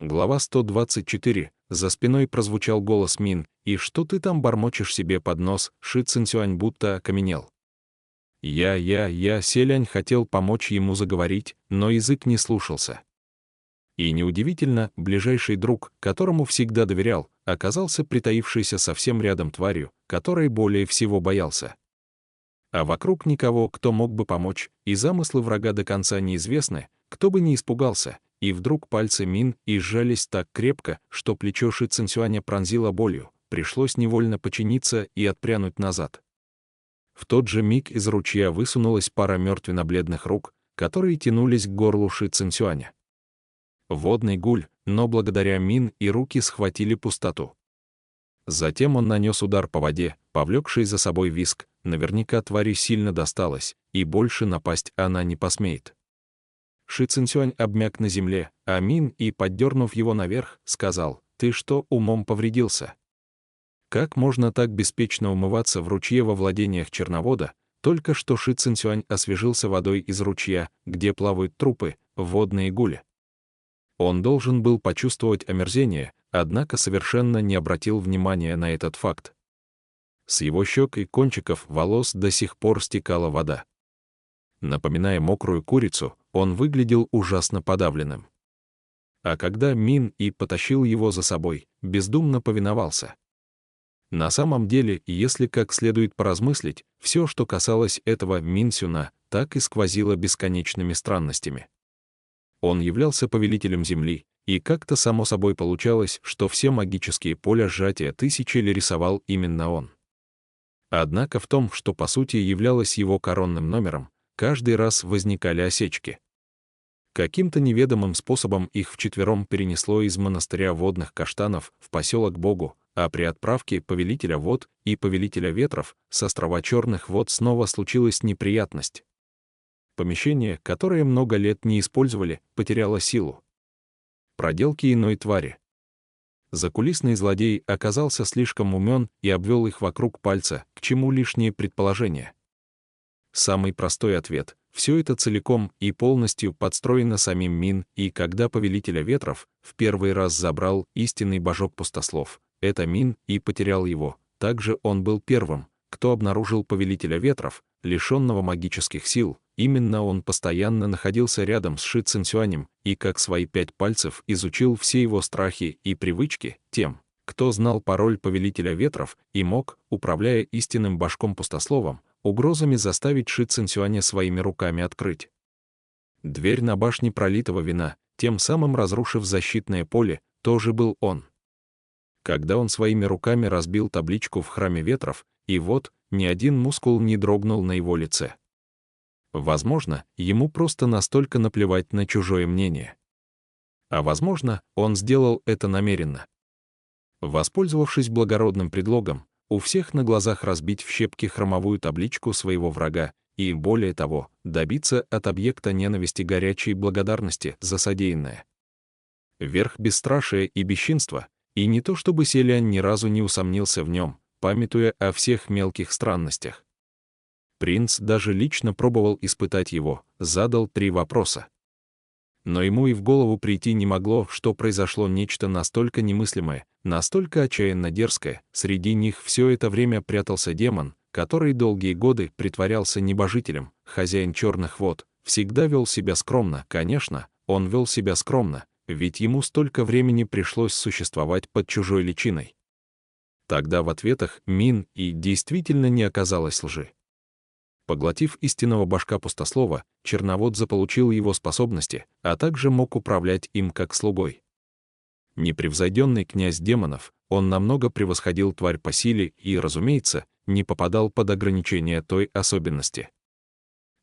Глава 124. За спиной прозвучал голос Мин. «И что ты там бормочешь себе под нос?» Ши Цинцюань будто окаменел. Селянь хотел помочь ему заговорить, но язык не слушался. И неудивительно, ближайший друг, которому всегда доверял, оказался притаившийся совсем рядом тварью, которой более всего боялся. А вокруг никого, кто мог бы помочь, и замыслы врага до конца неизвестны, кто бы не испугался, и вдруг пальцы Мин и сжались так крепко, что плечо Ши Цинцюаня пронзило болью, пришлось невольно подчиниться и отпрянуть назад. В тот же миг из ручья высунулась пара мертвенно-бледных рук, которые тянулись к горлу Ши Цинцюаня. Водный гуль, но благодаря Мин и руки схватили пустоту. Затем он нанес удар по воде, повлекший за собой виск, наверняка твари сильно досталось, и больше напасть она не посмеет. Ши Цинцюань обмяк на земле, а Мин и, поддернув его наверх, сказал: «Ты что, умом повредился? Как можно так беспечно умываться в ручье во владениях черновода?» Только что Ши Цинцюань освежился водой из ручья, где плавают трупы, водные гули. Он должен был почувствовать омерзение, однако совершенно не обратил внимания на этот факт. С его щек и кончиков волос до сих пор стекала вода. Напоминая мокрую курицу, он выглядел ужасно подавленным. А когда Мин и потащил его за собой, бездумно повиновался. На самом деле, если как следует поразмыслить, все, что касалось этого Мин Сюна, так и сквозило бесконечными странностями. Он являлся повелителем Земли, и как-то само собой получалось, что все магические поля сжатия тысячи рисовал именно он. Однако в том, что по сути являлось его коронным номером, каждый раз возникали осечки. Каким-то неведомым способом их вчетвером перенесло из монастыря водных каштанов в поселок Богу, а при отправке повелителя вод и повелителя ветров с острова Черных вод снова случилась неприятность. Помещение, которое много лет не использовали, потеряло силу. Проделки иной твари. Закулисный злодей оказался слишком умен и обвел их вокруг пальца, к чему лишние предположения. Самый простой ответ — все это целиком и полностью подстроено самим Мин, и когда повелителя ветров в первый раз забрал истинный божок пустослов, это Мин и потерял его. Также он был первым, кто обнаружил повелителя ветров, лишенного магических сил. Именно он постоянно находился рядом с Ши Цинцюанем и как свои 5 пальцев изучил все его страхи и привычки тем, кто знал пароль повелителя ветров и мог, управляя истинным божком-пустословом, угрозами заставить Ши Цинцюаня своими руками открыть дверь на башне пролитого вина, тем самым разрушив защитное поле, тоже был он. Когда он своими руками разбил табличку в храме ветров, и вот, ни один мускул не дрогнул на его лице. Возможно, ему просто настолько наплевать на чужое мнение. А возможно, он сделал это намеренно. Воспользовавшись благородным предлогом, у всех на глазах разбить в щепки хромовую табличку своего врага и, более того, добиться от объекта ненависти горячей благодарности за содеянное. Верх бесстрашия и бесчинства, и не то чтобы Селянь ни разу не усомнился в нем, памятуя о всех мелких странностях. Принц даже лично пробовал испытать его, задал 3 вопроса. Но ему и в голову прийти не могло, что произошло нечто настолько немыслимое, настолько отчаянно дерзкое. Среди них все это время прятался демон, который долгие годы притворялся небожителем, хозяин черных вод, всегда вел себя скромно. Конечно, он вел себя скромно, ведь ему столько времени пришлось существовать под чужой личиной. Тогда в ответах Мин и действительно не оказалось лжи. Поглотив истинного божка-пустослова, черновод заполучил его способности, а также мог управлять им как слугой. Непревзойденный князь демонов, он намного превосходил тварь по силе и, разумеется, не попадал под ограничения той особенности.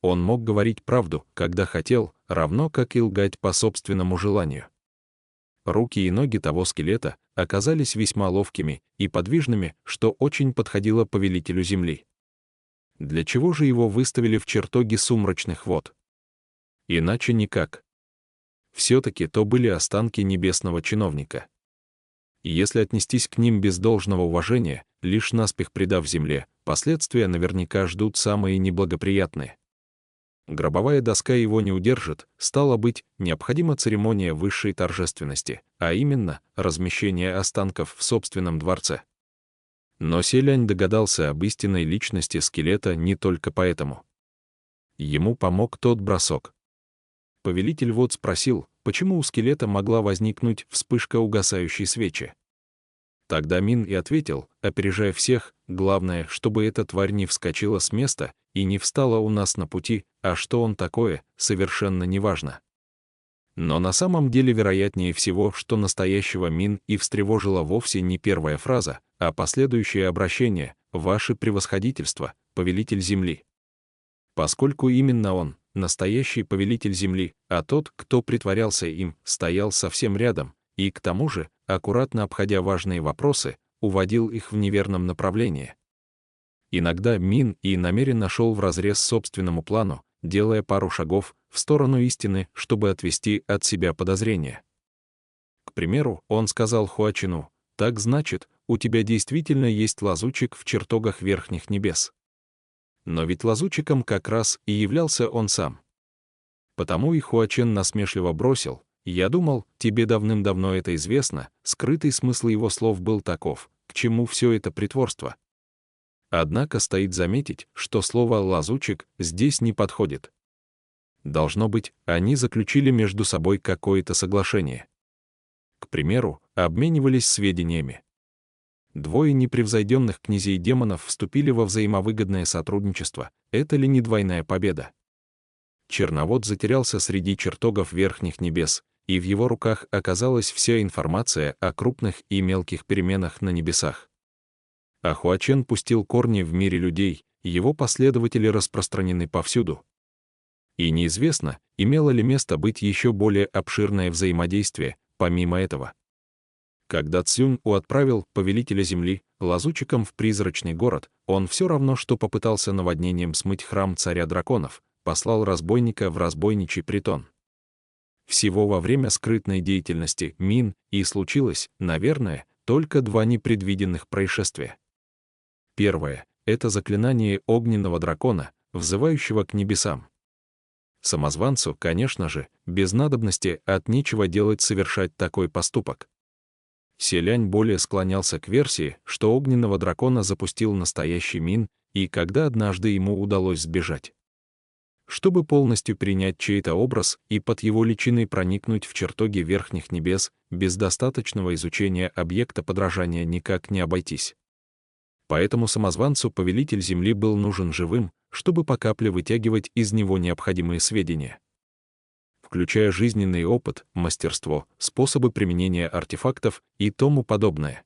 Он мог говорить правду, когда хотел, равно как и лгать по собственному желанию. Руки и ноги того скелета оказались весьма ловкими и подвижными, что очень подходило повелителю земли. Для чего же его выставили в чертоге сумрачных вод? Иначе никак. Все-таки то были останки небесного чиновника. И если отнестись к ним без должного уважения, лишь наспех предав земле, последствия наверняка ждут самые неблагоприятные. Гробовая доска его не удержит, стало быть, необходима церемония высшей торжественности, а именно размещение останков в собственном дворце. Но Селянь догадался об истинной личности скелета не только поэтому. Ему помог тот бросок. Повелитель вод спросил, почему у скелета могла возникнуть вспышка угасающей свечи. Тогда Мин и ответил, опережая всех, главное, чтобы эта тварь не вскочила с места и не встала у нас на пути, а что он такое, совершенно неважно. Но на самом деле вероятнее всего, что настоящего Мин и встревожила вовсе не первая фраза, а последующее обращение «Ваше превосходительство, повелитель земли». Поскольку именно он, настоящий повелитель земли, а тот, кто притворялся им, стоял совсем рядом, и к тому же, аккуратно обходя важные вопросы, уводил их в неверном направлении. Иногда Мин и намеренно шел вразрез собственному плану, делая пару шагов в сторону истины, чтобы отвести от себя подозрения. К примеру, он сказал Хуачину: «Так значит, у тебя действительно есть лазутчик в чертогах верхних небес». Но ведь лазутчиком как раз и являлся он сам. Потому и Хуачен насмешливо бросил: «Я думал, тебе давным-давно это известно». Скрытый смысл его слов был таков: к чему все это притворство? Однако стоит заметить, что слово «лазутчик» здесь не подходит. Должно быть, они заключили между собой какое-то соглашение. К примеру, обменивались сведениями. Двое непревзойденных князей демонов вступили во взаимовыгодное сотрудничество. Это ли не двойная победа? Черновод затерялся среди чертогов верхних небес, и в его руках оказалась вся информация о крупных и мелких переменах на небесах. А Хуачен пустил корни в мире людей, его последователи распространены повсюду. И неизвестно, имело ли место быть еще более обширное взаимодействие, помимо этого. Когда Цюнь-У отправил повелителя земли лазутчиком в призрачный город, он все равно, что попытался наводнением смыть храм царя драконов, послал разбойника в разбойничий притон. Всего во время скрытной деятельности Мин и случилось, наверное, только два непредвиденных происшествия. Первое — это заклинание огненного дракона, взывающего к небесам. Самозванцу, конечно же, без надобности от нечего делать совершать такой поступок. Селянь более склонялся к версии, что огненного дракона запустил настоящий Мин, и когда однажды ему удалось сбежать. Чтобы полностью принять чей-то образ и под его личиной проникнуть в чертоги верхних небес, без достаточного изучения объекта подражания никак не обойтись. Поэтому самозванцу повелитель Земли был нужен живым, чтобы по капле вытягивать из него необходимые сведения, включая жизненный опыт, мастерство, способы применения артефактов и тому подобное.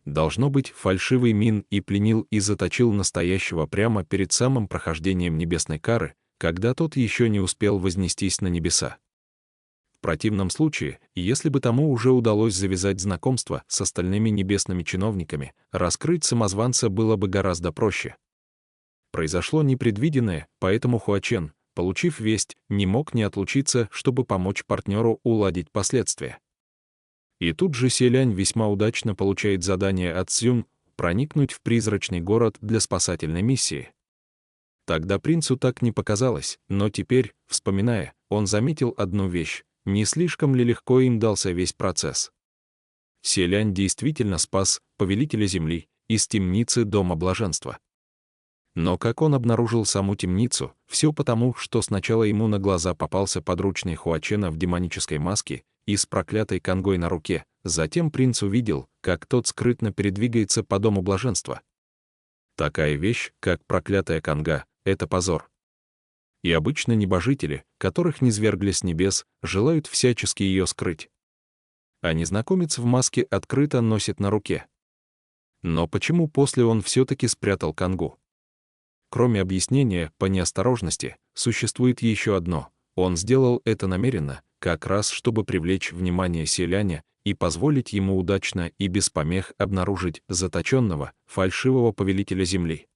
Должно быть, фальшивый Мин и пленил и заточил настоящего прямо перед самым прохождением небесной кары, когда тот еще не успел вознестись на небеса. В противном случае, если бы тому уже удалось завязать знакомство с остальными небесными чиновниками, раскрыть самозванца было бы гораздо проще. Произошло непредвиденное, поэтому Хуачен, получив весть, не мог не отлучиться, чтобы помочь партнеру уладить последствия. И тут же Селянь весьма удачно получает задание от Цюнь проникнуть в призрачный город для спасательной миссии. Тогда принцу так не показалось, но теперь, вспоминая, он заметил одну вещь: не слишком ли легко им дался весь процесс. Селянь действительно спас повелителя земли из темницы Дома Блаженства. Но как он обнаружил саму темницу, все потому, что сначала ему на глаза попался подручный Хуачена в демонической маске и с проклятой конгой на руке, затем принц увидел, как тот скрытно передвигается по Дому Блаженства. Такая вещь, как проклятая конга, — это позор. И обычно небожители, которых низвергли с небес, желают всячески ее скрыть. А незнакомец в маске открыто носит на руке. Но почему после он все-таки спрятал конгу? Кроме объяснения по неосторожности, существует еще одно: он сделал это намеренно, как раз чтобы привлечь внимание селяня и позволить ему удачно и без помех обнаружить заточенного, фальшивого повелителя земли.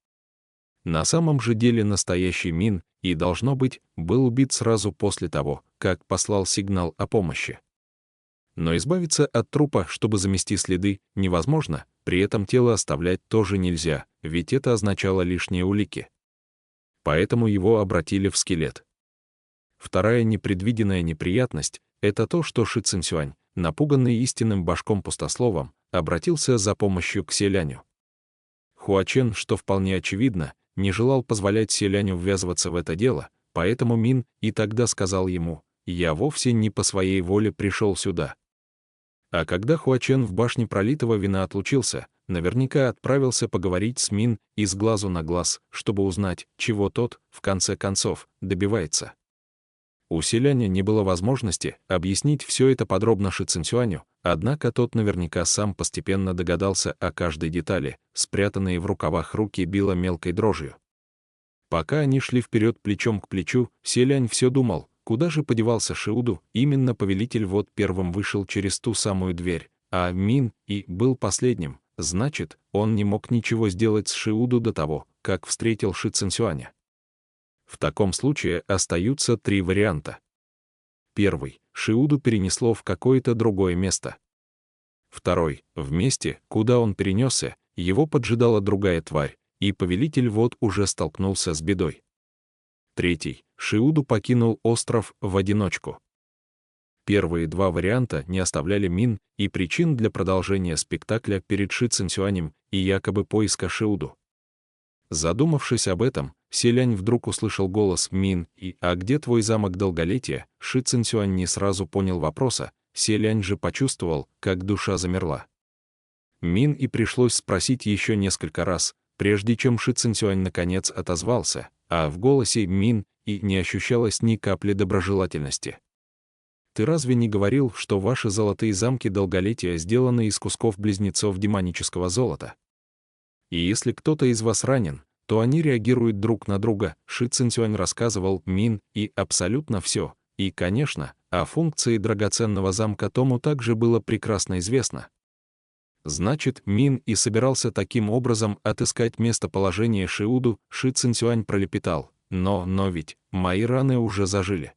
На самом же деле настоящий Мин, и должно быть, был убит сразу после того, как послал сигнал о помощи. Но избавиться от трупа, чтобы замести следы, невозможно, при этом тело оставлять тоже нельзя, ведь это означало лишние улики. поэтому его обратили в скелет. Вторая непредвиденная неприятность — это то, что Ши Цинсюань, напуганный истинным башком-пустословом, обратился за помощью к селяню. Хуачен, что вполне очевидно, не желал позволять селяню ввязываться в это дело, поэтому Мин и тогда сказал ему: «Я вовсе не по своей воле пришел сюда». А когда Хуачен в башне пролитого вина отлучился, наверняка отправился поговорить с Мин из глазу на глаз, чтобы узнать, чего тот, в конце концов, добивается. У селяня не было возможности объяснить все это подробно Ши Цинсюаню, однако тот наверняка сам постепенно догадался о каждой детали, спрятанные в рукавах руки било мелкой дрожью. Пока они шли вперед плечом к плечу, селянь все думал, куда же подевался Шиуду. Именно повелитель вот первым вышел через ту самую дверь, а Мин и был последним, значит, он не мог ничего сделать с Шиуду до того, как встретил Ши Цинсюаня. В таком случае остаются три варианта. Первый — Шиуду перенесло в какое-то другое место. Второй — в месте, куда он перенесся, его поджидала другая тварь, и повелитель вот уже столкнулся с бедой. Третий — Шиуду покинул остров в одиночку. Первые два варианта не оставляли Мин и причин для продолжения спектакля перед Ши Цинсюанем и якобы поиска Шиуду. Задумавшись об этом, селянь вдруг услышал голос Мин и «А где твой замок долголетия?» Ши Цинсюань не сразу понял вопроса, селянь же почувствовал, как душа замерла. Мин и пришлось спросить еще несколько раз, прежде чем Ши Цинсюань наконец отозвался, а в голосе Мин и не ощущалось ни капли доброжелательности. «Ты разве не говорил, что ваши золотые замки долголетия сделаны из кусков близнецов демонического золота? И если кто-то из вас ранен, то они реагируют друг на друга». Ши Цинсюань рассказывал Мин и абсолютно все, и, конечно, о функции драгоценного замка тому также было прекрасно известно. Значит, Мин и собирался таким образом отыскать местоположение Шиуду. Ши Цинсюань пролепетал: но ведь мои раны уже зажили».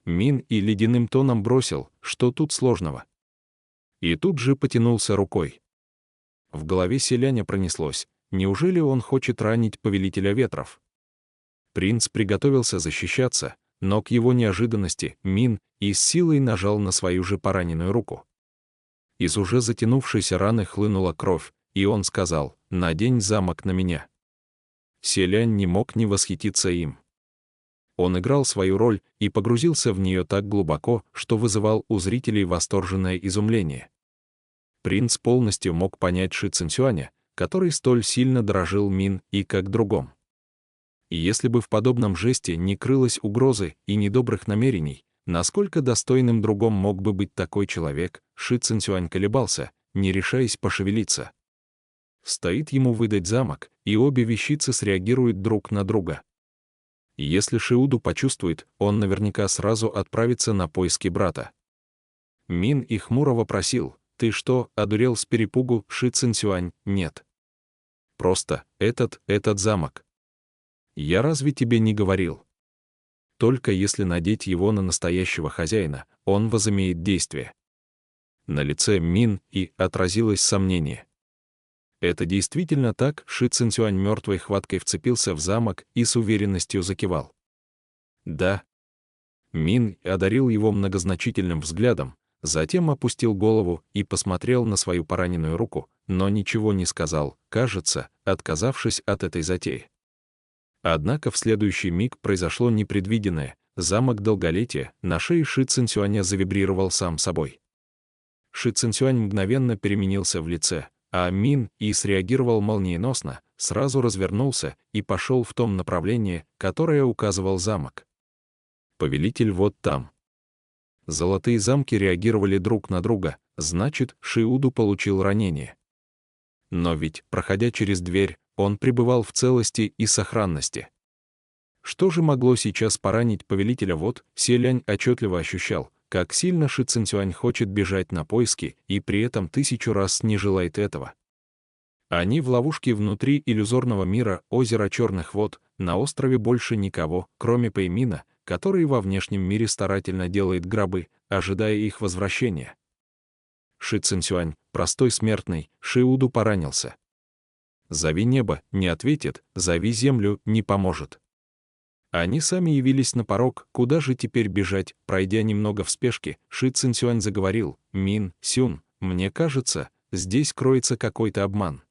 Мин и ледяным тоном бросил: «Что тут сложного?» И тут же потянулся рукой. В голове селяня пронеслось: неужели он хочет ранить повелителя ветров? Принц приготовился защищаться, но к его неожиданности Мин и с силой нажал на свою же пораненную руку. Из уже затянувшейся раны хлынула кровь, и он сказал: «Надень замок на меня». Селянь не мог не восхититься им. Он играл свою роль и погрузился в нее так глубоко, что вызывал у зрителей восторженное изумление. Принц полностью мог понять Ши Цинсюаня, который столь сильно дорожил Мин и как другом. И если бы в подобном жесте не крылось угрозы и недобрых намерений, насколько достойным другом мог бы быть такой человек? Ши Цинсюань колебался, не решаясь пошевелиться. Стоит ему выдать замок, и обе вещицы среагируют друг на друга. И если Шиуду почувствует, он наверняка сразу отправится на поиски брата. Мин и хмуро вопросил: «Ты что, одурел с перепугу?» Ши Цинсюань: «Нет. Просто этот замок. Я разве тебе не говорил? Только если надеть его на настоящего хозяина, он возымеет действие». На лице Мин и отразилось сомнение. Это действительно так? Ши Цинсюань мертвой хваткой вцепился в замок и с уверенностью закивал. «Да». Мин одарил его многозначительным взглядом, затем опустил голову и посмотрел на свою пораненную руку, но ничего не сказал, кажется, отказавшись от этой затеи. Однако в следующий миг произошло непредвиденное. Замок долголетия на шее Ши Цинсюаня завибрировал сам собой. Ши Цинсюань мгновенно переменился в лице, а Мин и среагировал молниеносно, сразу развернулся и пошел в том направлении, которое указывал замок. Повелитель вот там. Золотые замки реагировали друг на друга, значит, Шиуду получил ранение. Но ведь, проходя через дверь, он пребывал в целости и сохранности. Что же могло сейчас поранить повелителя? Вот селянь отчетливо ощущал, как сильно Ши Цинсюань хочет бежать на поиски и при этом 1000 раз не желает этого. Они в ловушке внутри иллюзорного мира озера Черных вод, на острове больше никого, кроме Пэймина, который во внешнем мире старательно делает гробы, ожидая их возвращения. Ши Цинсюань, простой смертный, Шиуду поранился. Зови небо, не ответит, зови землю, не поможет. Они сами явились на порог, куда же теперь бежать? Пройдя немного в спешке, Ши Цинцюань заговорил: «Мин, Сюн, мне кажется, здесь кроется какой-то обман.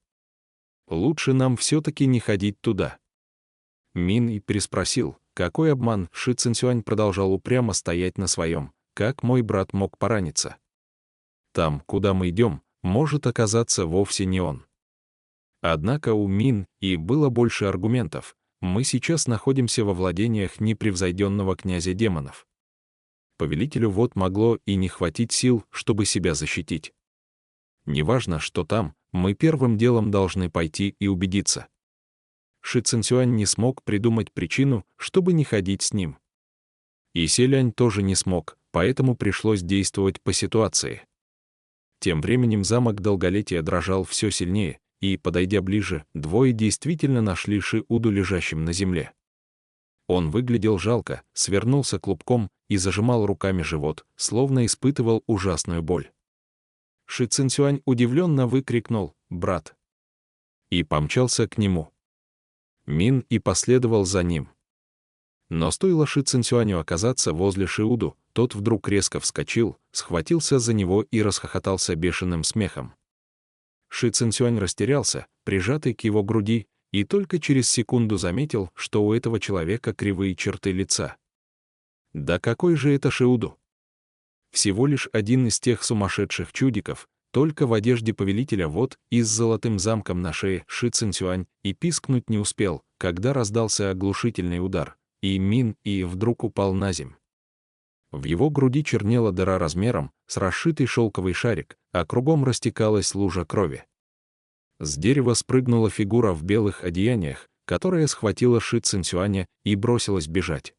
Лучше нам все-таки не ходить туда». Мин и переспросил: «Какой обман?» Ши Цинцюань продолжал упрямо стоять на своем: «Как мой брат мог пораниться? Там, куда мы идем, может оказаться вовсе не он». Однако у Мин и было больше аргументов. Мы сейчас находимся во владениях непревзойденного князя демонов. Повелителю вод могло и не хватить сил, чтобы себя защитить. Неважно, что там, мы первым делом должны пойти и убедиться. Ши Цинцюань не смог придумать причину, чтобы не ходить с ним. И Селянь тоже не смог, поэтому пришлось действовать по ситуации. Тем временем замок долголетия дрожал все сильнее, и, подойдя ближе, двое действительно нашли Ши-Уду лежащим на земле. Он выглядел жалко, свернулся клубком и зажимал руками живот, словно испытывал ужасную боль. Ши Цинцюань удивленно выкрикнул: «Брат!» и помчался к нему. Мин и последовал за ним. Но стоило Ши Цинцюаню оказаться возле Ши-Уду, тот вдруг резко вскочил, схватился за него и расхохотался бешеным смехом. Ши Цинцюань растерялся, прижатый к его груди, и только через секунду заметил, что у этого человека кривые черты лица. Да какой же это Ши-Уду? Всего лишь один из тех сумасшедших чудиков, только в одежде повелителя вод и с золотым замком на шее. Ши Цинцюань и пискнуть не успел, когда раздался оглушительный удар, и Мин и вдруг упал на земь. В его груди чернела дыра размером с расшитый шелковый шарик, а кругом растекалась лужа крови. С дерева спрыгнула фигура в белых одеяниях, которая схватила Ши Цинцюаня и бросилась бежать.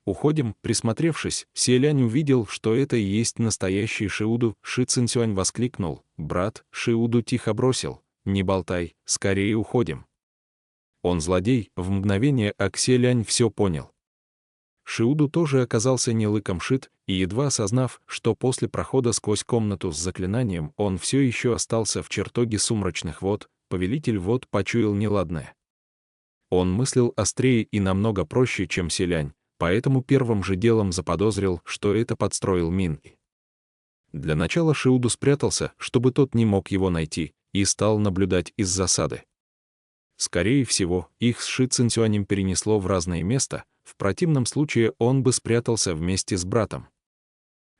«Уходим», присмотревшись, Селянь увидел, что это и есть настоящий Ши-Уду. Ши Цинцюань воскликнул: «Брат!» Ши-Уду тихо бросил: «Не болтай, скорее уходим». Он злодей, в мгновение Селянь все понял. Ши-Уду тоже оказался не лыком шит, и едва осознав, что после прохода сквозь комнату с заклинанием он все еще остался в чертоге сумрачных вод, повелитель вод почуял неладное. Он мыслил острее и намного проще, чем Селянь, поэтому первым же делом заподозрил, что это подстроил Мин. Для начала Ши-Уду спрятался, чтобы тот не мог его найти, и стал наблюдать из засады. Скорее всего, их с Ши Цинцюанем перенесло в разные места, в противном случае он бы спрятался вместе с братом.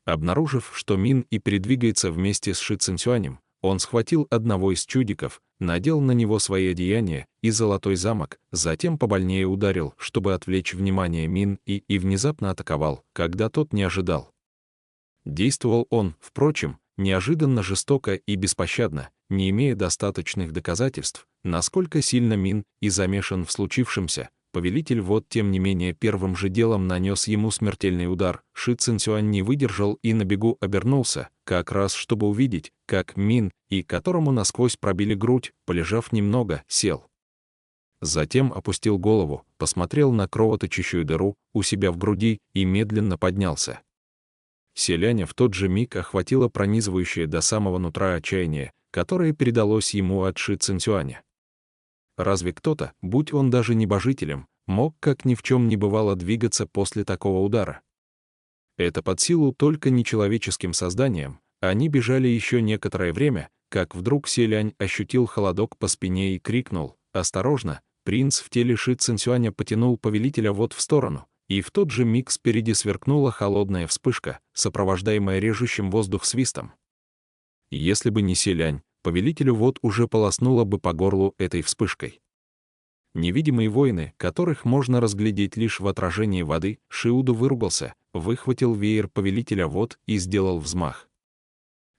Обнаружив, что Мин и передвигается вместе с Ши Цинцюанем, он схватил одного из чудиков, надел на него свои одеяния и золотой замок, затем побольнее ударил, чтобы отвлечь внимание Мин и внезапно атаковал, когда тот не ожидал. Действовал он, впрочем, неожиданно жестоко и беспощадно, не имея достаточных доказательств, насколько сильно Мин и замешан в случившемся. Повелитель вод, тем не менее, первым же делом нанес ему смертельный удар. Ши Цинцюань не выдержал и на бегу обернулся, как раз чтобы увидеть, как Мин, и которому насквозь пробили грудь, полежав немного, сел. Затем опустил голову, посмотрел на кровоточащую дыру у себя в груди и медленно поднялся. Селяня в тот же миг охватило пронизывающее до самого нутра отчаяние, которое передалось ему от Ши Цинцюаня. Разве кто-то, будь он даже небожителем, мог как ни в чем не бывало двигаться после такого удара? Это под силу только нечеловеческим созданиям. Они бежали еще некоторое время, как вдруг Селянь ощутил холодок по спине и крикнул: «Осторожно!» Принц в теле Ши Цинцюаня потянул повелителя вод в сторону, и в тот же миг спереди сверкнула холодная вспышка, сопровождаемая режущим воздух свистом. Если бы не Селянь, повелителю вод уже полоснуло бы по горлу этой вспышкой. Невидимые воины, которых можно разглядеть лишь в отражении воды, Ши-Уду выругался, выхватил веер повелителя вод и сделал взмах.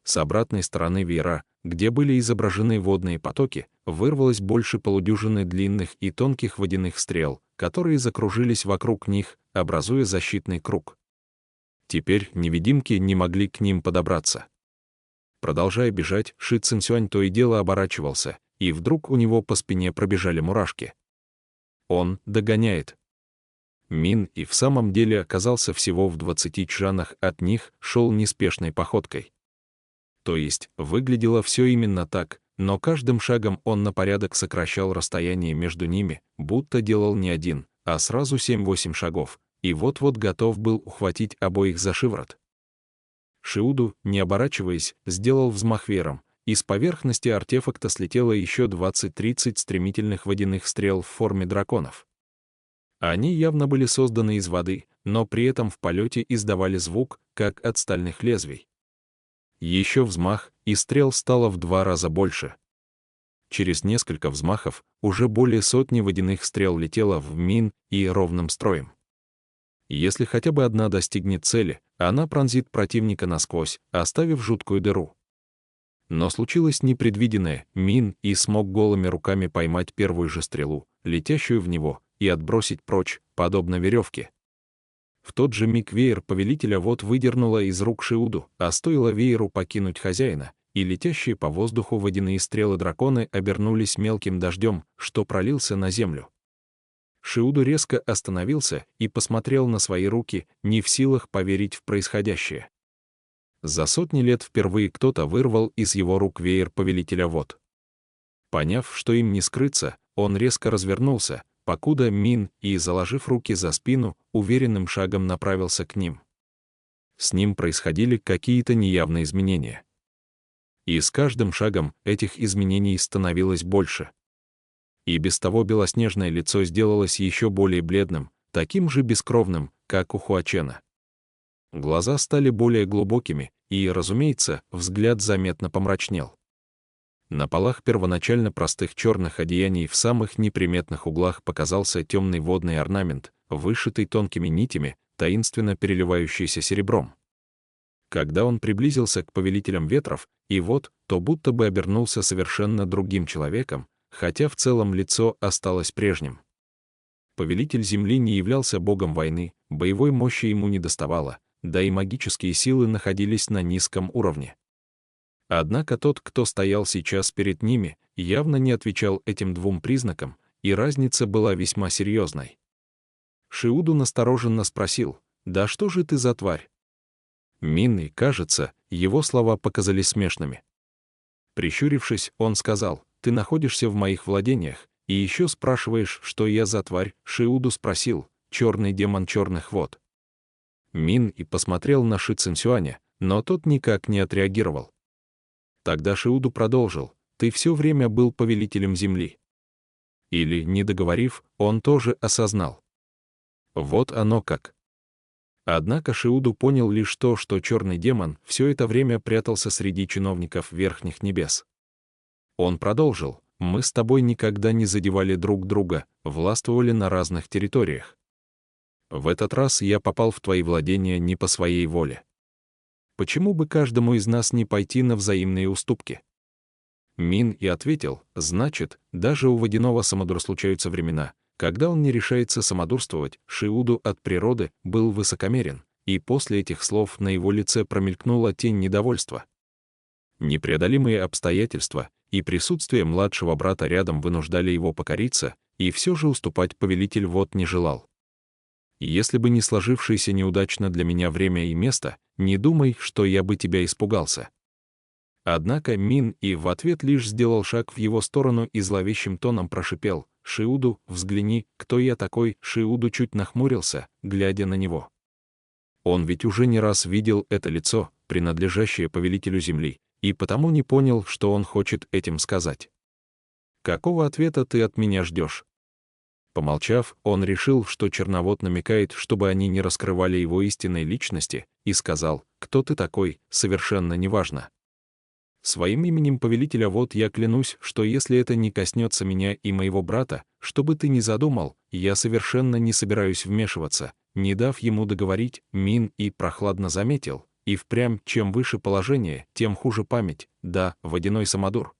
С обратной стороны веера, где были изображены водные потоки, вырвалось больше полудюжины длинных и тонких водяных стрел, которые закружились вокруг них, образуя защитный круг. Теперь невидимки не могли к ним подобраться. Продолжая бежать, Ши Цинцюань то и дело оборачивался, и вдруг у него по спине пробежали мурашки. Он догоняет. Мин и в самом деле оказался всего в 20 чжанах от них, шел неспешной походкой. То есть, выглядело все именно так, но каждым шагом он на порядок сокращал расстояние между ними, будто делал не один, а сразу 7-8 шагов, и вот-вот готов был ухватить обоих за шиворот. Шиуду, не оборачиваясь, сделал взмах веером, и с поверхности артефакта слетело еще 20-30 стремительных водяных стрел в форме драконов. Они явно были созданы из воды, но при этом в полете издавали звук, как от стальных лезвий. Еще взмах, и стрел стало в 2 раза больше. Через несколько взмахов уже более сотни водяных стрел летело в Мин и ровным строем. Если хотя бы одна достигнет цели, она пронзит противника насквозь, оставив жуткую дыру. Но случилось непредвиденное. Мин и смог голыми руками поймать первую же стрелу, летящую в него, и отбросить прочь, подобно веревке. В тот же миг веер повелителя вод выдернуло из рук Шиуду, а стоило вееру покинуть хозяина, и летящие по воздуху водяные стрелы драконы обернулись мелким дождем, что пролился на землю. Шиуду резко остановился и посмотрел на свои руки, не в силах поверить в происходящее. За сотни лет впервые кто-то вырвал из его рук веер повелителя вод. Поняв, что им не скрыться, он резко развернулся, покуда Мин и, заложив руки за спину, уверенным шагом направился к ним. С ним происходили какие-то неявные изменения. И с каждым шагом этих изменений становилось больше. И без того белоснежное лицо сделалось еще более бледным, таким же бескровным, как у Хуачена. Глаза стали более глубокими, и, разумеется, взгляд заметно помрачнел. На полах первоначально простых черных одеяний в самых неприметных углах показался темный водный орнамент, вышитый тонкими нитями, таинственно переливающийся серебром. Когда он приблизился к повелителям ветров, и вот, то будто бы обернулся совершенно другим человеком, хотя в целом лицо осталось прежним. Повелитель Земли не являлся богом войны, боевой мощи ему не доставало, да и магические силы находились на низком уровне. Однако тот, кто стоял сейчас перед ними, явно не отвечал этим двум признакам, и разница была весьма серьезной. Шиуду настороженно спросил: «Да что же ты за тварь?» Минный, кажется, его слова показались смешными. Прищурившись, он сказал: «Ты находишься в моих владениях, и еще спрашиваешь, что я за тварь?» Шиуду спросил: «Черный демон черных вод». Мин и посмотрел на Ши Цинсюаня, но тот никак не отреагировал. Тогда Шиуду продолжил: «Ты все время был повелителем земли». Или, не договорив, он тоже осознал. Вот оно как. Однако Шиуду понял лишь то, что черный демон все это время прятался среди чиновников верхних небес. Он продолжил: «Мы с тобой никогда не задевали друг друга, властвовали на разных территориях. В этот раз я попал в твои владения не по своей воле. Почему бы каждому из нас не пойти на взаимные уступки?» Мин и ответил: «Значит, даже у водяного самодура случаются времена, когда он не решается самодурствовать». Шиуду от природы был высокомерен, и после этих слов на его лице промелькнула тень недовольства. Непреодолимые обстоятельства и присутствие младшего брата рядом вынуждали его покориться, и все же уступать повелитель вод не желал. «Если бы не сложившееся неудачно для меня время и место, не думай, что я бы тебя испугался». Однако Мин и в ответ лишь сделал шаг в его сторону и зловещим тоном прошипел: «Шиуду, взгляни, кто я такой». Шиуду чуть нахмурился, глядя на него. Он ведь уже не раз видел это лицо, принадлежащее повелителю земли, и потому не понял, что он хочет этим сказать. «Какого ответа ты от меня ждешь?» Помолчав, он решил, что черновод намекает, чтобы они не раскрывали его истинной личности, и сказал: «Кто ты такой, совершенно неважно. Своим именем повелителя вод я клянусь, что если это не коснется меня и моего брата, что бы ты ни задумал, я совершенно не собираюсь вмешиваться». Не дав ему договорить, Мин и прохладно заметил: «И впрямь, чем выше положение, тем хуже память, да, водяной самодур.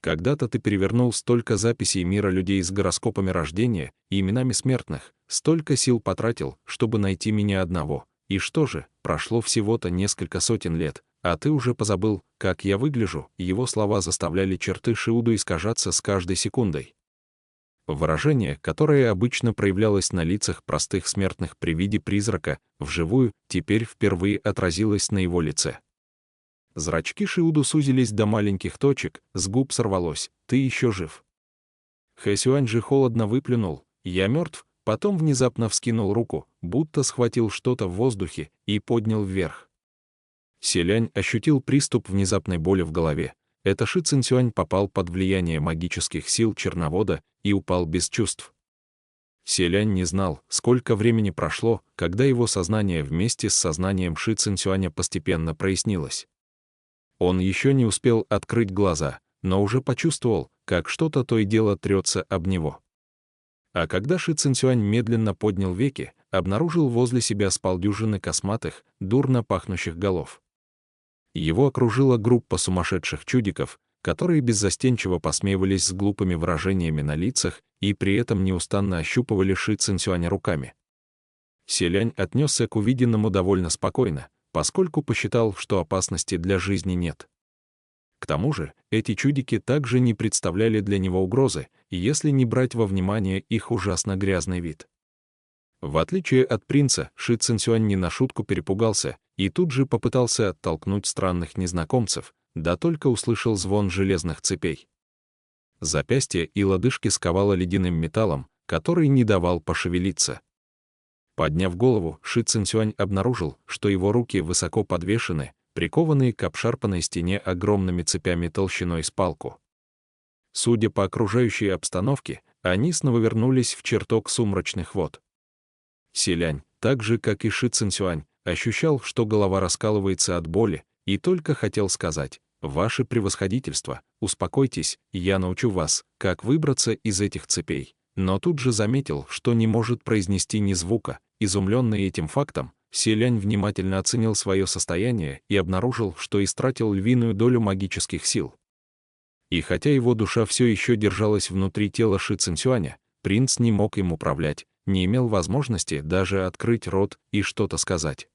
Когда-то ты перевернул столько записей мира людей с гороскопами рождения и именами смертных, столько сил потратил, чтобы найти меня одного. И что же, прошло всего-то несколько сотен лет, а ты уже позабыл, как я выгляжу». Его слова заставляли черты Шиуду искажаться с каждой секундой. Выражение, которое обычно проявлялось на лицах простых смертных при виде призрака, вживую, теперь впервые отразилось на его лице. Зрачки Шиуду сузились до маленьких точек, с губ сорвалось: «Ты еще жив». Хэсюань же холодно выплюнул: «Я мертв». потом внезапно вскинул руку, будто схватил что-то в воздухе и поднял вверх. Селянь ощутил приступ внезапной боли в голове. Это Ши Цинцюань попал под влияние магических сил черновода и упал без чувств. Селянь не знал, сколько времени прошло, когда его сознание вместе с сознанием Ши Цинцюаня постепенно прояснилось. Он еще не успел открыть глаза, но уже почувствовал, как что-то то и дело трется об него. А когда Ши Цинцюань медленно поднял веки, обнаружил возле себя с полдюжины косматых, дурно пахнущих голов. Его окружила группа сумасшедших чудиков, которые беззастенчиво посмеивались с глупыми выражениями на лицах и при этом неустанно ощупывали Ши Цинцюаня руками. Селянь отнесся к увиденному довольно спокойно, поскольку посчитал, что опасности для жизни нет. К тому же, эти чудики также не представляли для него угрозы, если не брать во внимание их ужасно грязный вид. В отличие от принца, Ши Цинцюань не на шутку перепугался и тут же попытался оттолкнуть странных незнакомцев, да только услышал звон железных цепей. Запястья и лодыжки сковало ледяным металлом, который не давал пошевелиться. Подняв голову, Ши Цинцюань обнаружил, что его руки высоко подвешены, прикованные к обшарпанной стене огромными цепями толщиной с палку. Судя по окружающей обстановке, они снова вернулись в чертог сумрачных вод. Селянь, так же, как и Ши Цинцюань, ощущал, что голова раскалывается от боли, и только хотел сказать: «Ваше превосходительство, успокойтесь, я научу вас, как выбраться из этих цепей». Но тут же заметил, что не может произнести ни звука. Изумленный этим фактом, Селянь внимательно оценил свое состояние и обнаружил, что истратил львиную долю магических сил. И хотя его душа все еще держалась внутри тела Ши Цинцюаня, принц не мог им управлять, не имел возможности даже открыть рот и что-то сказать.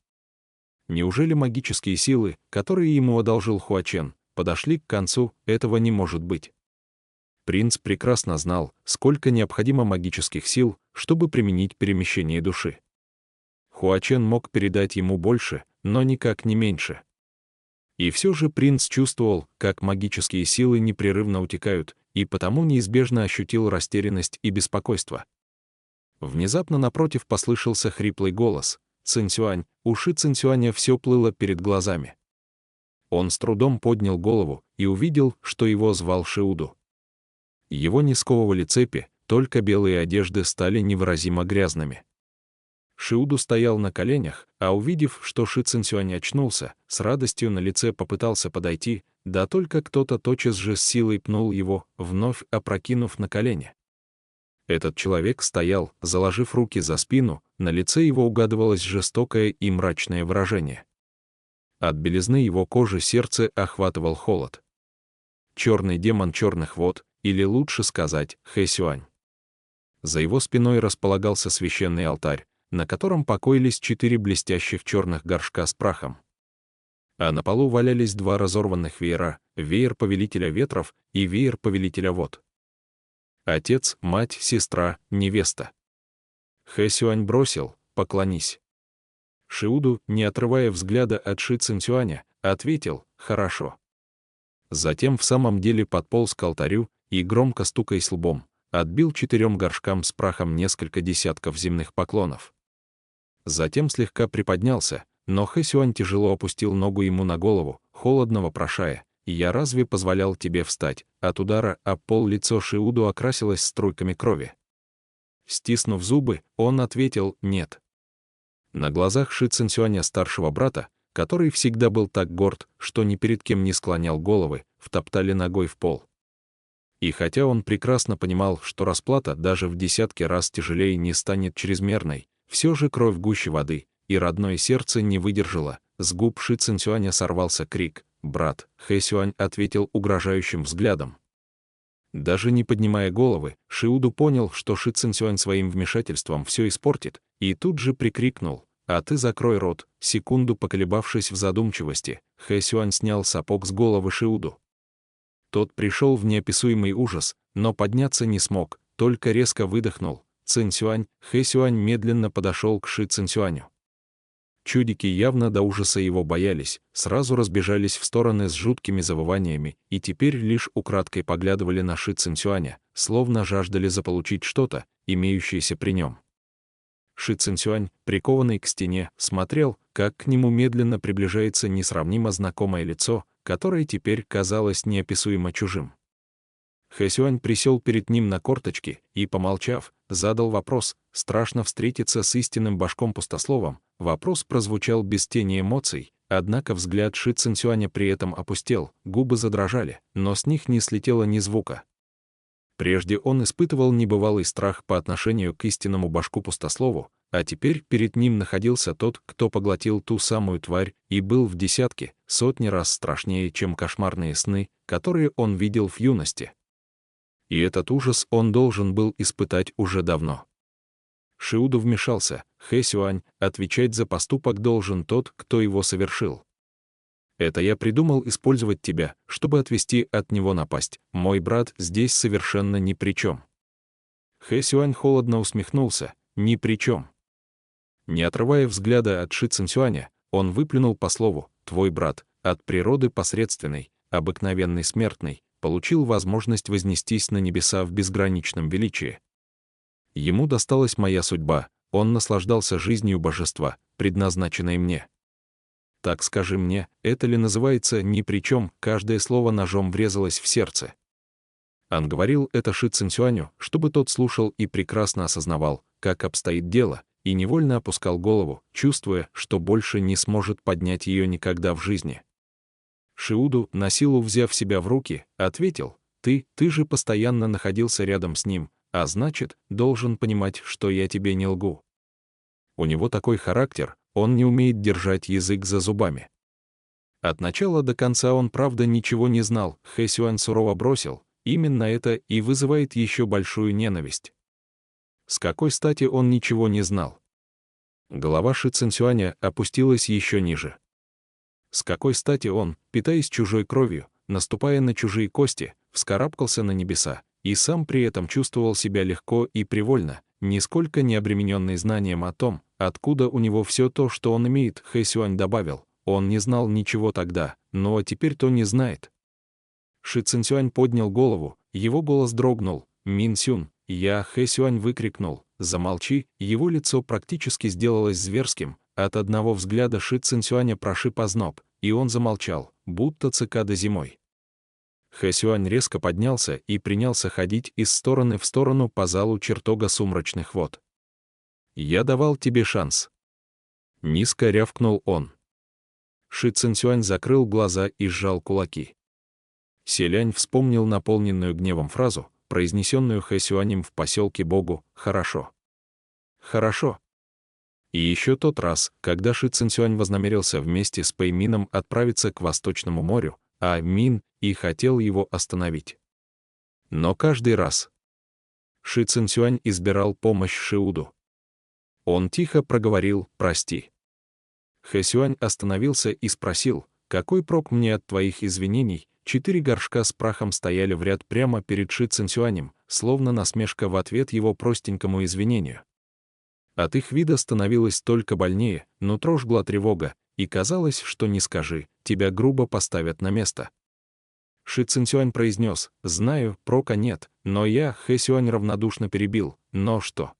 Неужели магические силы, которые ему одолжил Хуачен, подошли к концу? Этого не может быть. Принц прекрасно знал, сколько необходимо магических сил, чтобы применить перемещение души. Хуачен мог передать ему больше, но никак не меньше. И все же принц чувствовал, как магические силы непрерывно утекают, и потому неизбежно ощутил растерянность и беспокойство. Внезапно напротив послышался хриплый голос: «Цинцюань». У Ши Цинцюаня все плыло перед глазами. Он с трудом поднял голову и увидел, что его звал Шиуду. Его не сковывали цепи, только белые одежды стали невыразимо грязными. Шиуду стоял на коленях, а увидев, что Ши Цинцюань очнулся, с радостью на лице попытался подойти, да только кто-то тотчас же с силой пнул его, вновь опрокинув на колени. Этот человек стоял, заложив руки за спину, на лице его угадывалось жестокое и мрачное выражение. От белизны его кожи сердце охватывал холод. Черный демон черных вод, или лучше сказать, Хэсюань. За его спиной располагался священный алтарь, на котором покоились 4 блестящих черных горшка с прахом. А на полу валялись 2 разорванных веера, веер повелителя ветров и веер повелителя вод. Отец, мать, сестра, невеста. Хэсюань бросил: «Поклонись». Шиуду, не отрывая взгляда от Ши Цинцюаня, ответил: «Хорошо». Затем в самом деле подполз к алтарю и, громко стукаясь лбом, отбил 4 горшкам с прахом несколько десятков земных поклонов. Затем слегка приподнялся, но Хэсюань тяжело опустил ногу ему на голову, холодно вопрошая: «Я разве позволял тебе встать?» От удара об пол лицо Шиуду окрасилось струйками крови. Стиснув зубы, он ответил: «Нет». На глазах Ши Цинцюаня старшего брата, который всегда был так горд, что ни перед кем не склонял головы, втоптали ногой в пол. И хотя он прекрасно понимал, что расплата даже в десятки раз тяжелее не станет чрезмерной, все же кровь гуще воды, и родное сердце не выдержало. С губ Ши Цинцюаня сорвался крик: «Брат!» Хэсюань ответил угрожающим взглядом. Даже не поднимая головы, Шиуду понял, что Ши Цинцюань своим вмешательством все испортит, и тут же прикрикнул: «А ты закрой рот!» Секунду поколебавшись в задумчивости, Хэсюань снял сапог с головы Шиуду. Тот пришел в неописуемый ужас, но подняться не смог, только резко выдохнул: «Цинцюань». Хэсюань медленно подошел к Ши Цинцюаню. Чудики явно до ужаса его боялись, сразу разбежались в стороны с жуткими завываниями и теперь лишь украдкой поглядывали на Ши Цинцюаня, словно жаждали заполучить что-то, имеющееся при нем. Ши Цинцюань, прикованный к стене, смотрел, как к нему медленно приближается несравнимо знакомое лицо, которое теперь казалось неописуемо чужим. Хэ Сюань присел перед ним на корточки и, помолчав, задал вопрос. Страшно встретиться с истинным башком-пустословом. Вопрос прозвучал без тени эмоций, однако взгляд Ши Цинцюаня при этом опустел, губы задрожали, но с них не слетело ни звука. Прежде он испытывал небывалый страх по отношению к истинному башку-пустослову, а теперь перед ним находился тот, кто поглотил ту самую тварь и был в десятки, сотни раз страшнее, чем кошмарные сны, которые он видел в юности. И этот ужас он должен был испытать уже давно. Шиуду вмешался. Хэ Сюань, отвечать за поступок должен тот, кто его совершил. Это я придумал использовать тебя, чтобы отвести от него напасть. Мой брат здесь совершенно ни при чем. Хэ Сюань холодно усмехнулся. Ни при чем. Не отрывая взгляда от Ши Цинцюаня, он выплюнул по слову: твой брат, от природы посредственный, обыкновенный смертный, получил возможность вознестись на небеса в безграничном величии. Ему досталась моя судьба, он наслаждался жизнью божества, предназначенной мне. Так скажи мне, это ли называется ни при чем? Каждое слово ножом врезалось в сердце. Он говорил это Ши Цинцюаню, чтобы тот слушал и прекрасно осознавал, как обстоит дело, и невольно опускал голову, чувствуя, что больше не сможет поднять ее никогда в жизни. Шиуду, на силу взяв себя в руки, ответил: ты же постоянно находился рядом с ним, а значит, должен понимать, что я тебе не лгу. У него такой характер, он не умеет держать язык за зубами. От начала до конца он, правда, ничего не знал. Хэ Сюань сурово бросил: именно это и вызывает еще большую ненависть. С какой стати он ничего не знал? Голова Ши Цинцюаня опустилась еще ниже. С какой стати он, питаясь чужой кровью, наступая на чужие кости, вскарабкался на небеса, и сам при этом чувствовал себя легко и привольно, нисколько не обремененный знанием о том, откуда у него все то, что он имеет. Хэ Сюань добавил: он не знал ничего тогда, но теперь-то не знает. Ши Цинцюань поднял голову, его голос дрогнул. Мин Сюн, я, Хэ Сюань выкрикнул: замолчи. Его лицо практически сделалось зверским, от одного взгляда Ши Цинцюаня прошиб озноб, и он замолчал, будто цикада зимой. Хэ Сюань резко поднялся и принялся ходить из стороны в сторону по залу чертога сумрачных вод. «Я давал тебе шанс». Низко рявкнул он. Ши Цинцюань закрыл глаза и сжал кулаки. Селянь вспомнил наполненную гневом фразу, произнесенную Хэ Сюанем в поселке Богу: «Хорошо». «Хорошо». И еще тот раз, когда Ши Цинцюань вознамерился вместе с Пэй Мином отправиться к Восточному морю, а Мин и хотел его остановить. Но каждый раз Ши Цинцюань избирал помощь Шиуду. Он тихо проговорил: «Прости». Хэ Сюань остановился и спросил: «Какой прок мне от твоих извинений?» 4 горшка с прахом стояли в ряд прямо перед Ши Цинцюанем, словно насмешка в ответ его простенькому извинению. От их вида становилось только больнее, нутро жгла тревога, и казалось, что не скажи, тебя грубо поставят на место. Ши Цинцюань произнес: «Знаю, прока нет, но я», Хэ Сюань равнодушно перебил: «Но что?»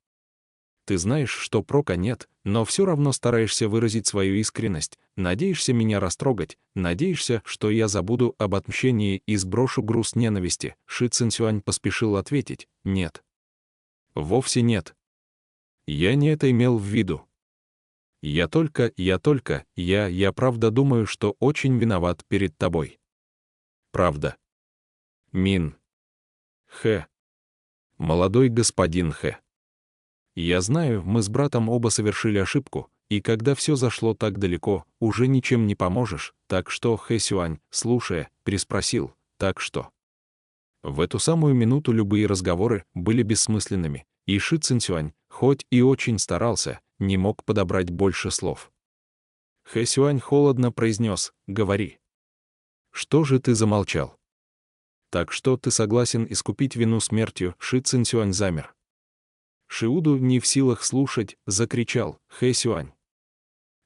«Ты знаешь, что прока нет, но все равно стараешься выразить свою искренность, надеешься меня растрогать, надеешься, что я забуду об отмщении и сброшу груз ненависти». Ши Цинцюань поспешил ответить: «Нет. Вовсе нет. Я не это имел в виду. Я правда думаю, что очень виноват перед тобой». «Правда». Мин. Хэ. Молодой господин Хэ. Я знаю, мы с братом оба совершили ошибку, и когда все зашло так далеко, уже ничем не поможешь, так что, Хэ Сюань, слушая, переспросил: «Так что?» В эту самую минуту любые разговоры были бессмысленными, и Ши Цинцюань, хоть и очень старался, не мог подобрать больше слов. Хэ Сюань холодно произнес: «Говори». «Что же ты замолчал?» «Так что ты согласен искупить вину смертью?» Ши Цинцюань замер. Шиуду, не в силах слушать, закричал: «Хэ Сюань!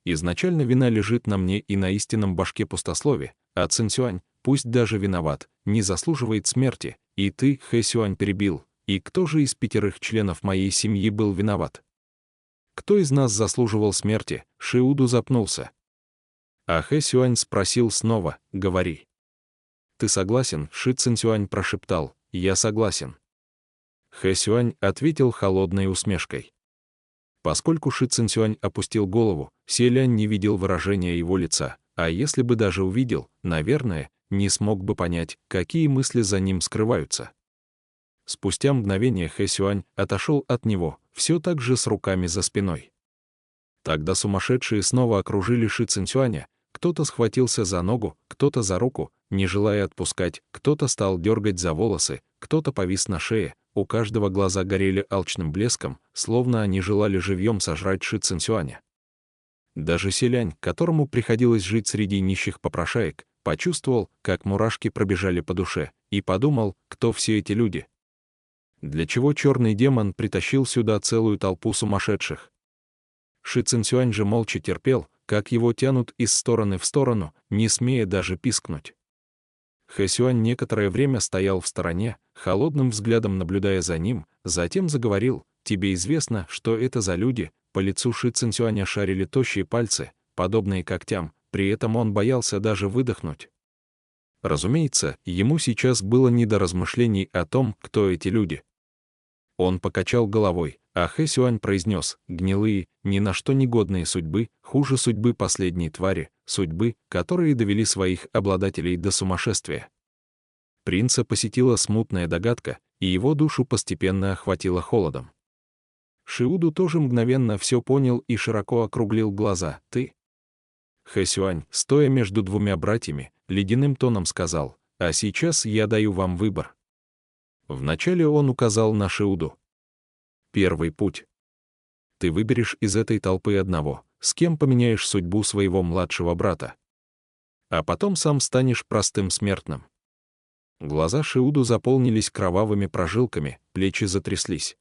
Изначально вина лежит на мне и на истинном башке-пустослове, а Цинцюань, пусть даже виноват, не заслуживает смерти, и ты, Хэ Сюань, перебил. И кто же из 5 членов моей семьи был виноват?» кто из нас заслуживал смерти, Шиуду запнулся. А Хэ Сюань спросил снова, говори. Ты согласен? Ши Цинцюань прошептал, я согласен. Хэ Сюань ответил холодной усмешкой. Поскольку Ши Цинцюань опустил голову, Селянь не видел выражения его лица, а если бы даже увидел, наверное, не смог бы понять, какие мысли за ним скрываются. Спустя мгновение Хэ Сюань отошел от него, все так же с руками за спиной. Тогда сумасшедшие снова окружили Ши Цинцюаня, кто-то схватился за ногу, кто-то за руку, не желая отпускать, кто-то стал дергать за волосы, кто-то повис на шее, у каждого глаза горели алчным блеском, словно они желали живьем сожрать Ши Цинцюаня. Даже Селянь, которому приходилось жить среди нищих попрошаек, почувствовал, как мурашки пробежали по душе, и подумал, кто все эти люди. Для чего черный демон притащил сюда целую толпу сумасшедших? Ши Цинцюань же молча терпел, как его тянут из стороны в сторону, не смея даже пискнуть. Хэ Сюань некоторое время стоял в стороне, холодным взглядом наблюдая за ним, затем заговорил, «Тебе известно, что это за люди?» По лицу Ши Цинцюаня шарили тощие пальцы, подобные когтям, при этом он боялся даже выдохнуть. Разумеется, ему сейчас было не до размышлений о том, кто эти люди. Он покачал головой, а Хэ Сюань произнес, гнилые, ни на что негодные судьбы, хуже судьбы последней твари, судьбы, которые довели своих обладателей до сумасшествия. Принца посетила смутная догадка, и его душу постепенно охватило холодом. Шиуду тоже мгновенно все понял и широко округлил глаза. «Ты?» Хэ Сюань, стоя между двумя братьями, ледяным тоном сказал, «А сейчас я даю вам выбор». Вначале он указал на Шиуду. Первый путь. Ты выберешь из этой толпы одного, с кем поменяешь судьбу своего младшего брата. А потом сам станешь простым смертным. Глаза Шиуду заполнились кровавыми прожилками, плечи затряслись.